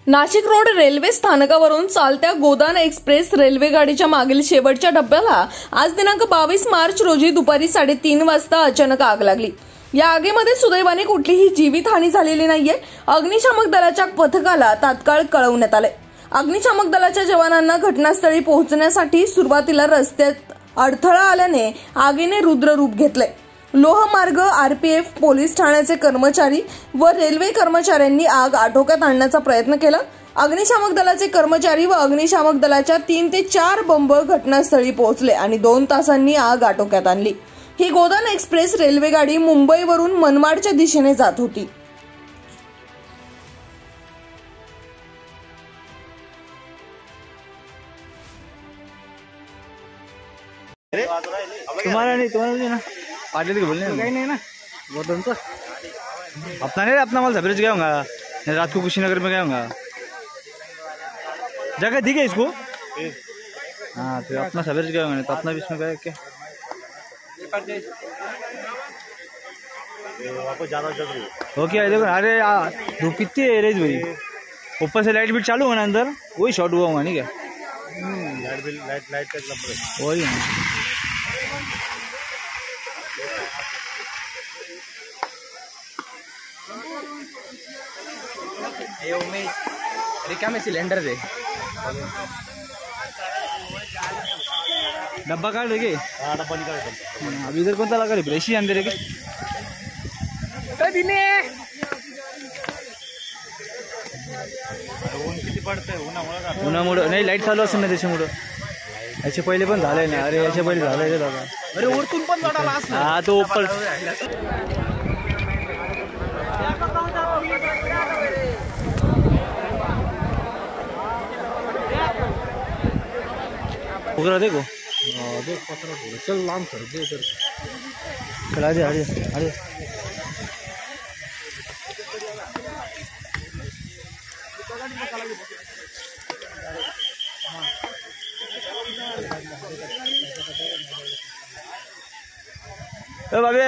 Nashik road railway स्थानकावरून चालत्या गोदान express railway गाडीच्या मागील शेवटच्या डब्याला आज दिनांक 22 मार्च रोजी दुपारी 3:30 वाजता अचानक आग लागली। या आगीमध्ये सुदैवाने कुठलीही जीवितहानी झालेली नाहीये। अग्निशामक दलाच्या पथकाला तात्काळ कळवण्यात आले। अग्निशामक दलाच्या जवानांना घटनास्थळी पोहोचण्यासाठी सुरुवातीला रस्त्यात अडथळा आल्याने आगीने रुद्र रूप घेतले। लोहमार्ग आरपीएफ पोलीस ठाण्याचे कर्मचारी व रेल्वे कर्मचाऱ्यांनी आग आटोक्यात आणण्याचा प्रयत्न केला। अग्निशामक दलाचे कर्मचारी व अग्निशामक दलाच्या 3 ते 4 बंब घटनास्थळी पोहोचले आणि 2 तासांनी आग आटोक्यात आणली। ही गोदान एक्सप्रेस रेल्वे गाडी मुंबईवरून मनमाडच्या दिशेने जात होती। तुम्हारा नहीं ना पार्टी के बोलने कहीं नहीं ना वो तो अपना नहीं अपना माल सब्रेज गया होगा रात को कुशीनगर में गया होगा जगह दी गई इसको। हाँ तो अपना सब्रेज गया होगा तो अपना भी इसमें गया क्या हो क्या देखो। अरे धूप कितनी है रेज भाई ऊपर से लाइट भी चालू होना अंदर वही शॉर्ट हुआ होगा नहीं क्या लाइट का वही है। रिकामे सिलेंडर दे डब्बा काट रहे डब्बा निकाल अभी इधर कौन सा लगा ब्रश ही अंदर है उन्हामुळे नाही लाईट चालू असेल ना त्याच्यामुळं याचे पहिले पण झालंय ना। अरे याच्या पहिले झालंय रे दादा। अरे वरतून पण वाढाला असं हा तो ऊपर उगरा देखो देख पत्थर चल लाम कर दे इधर चला दे आड़े आड़े ए बाबे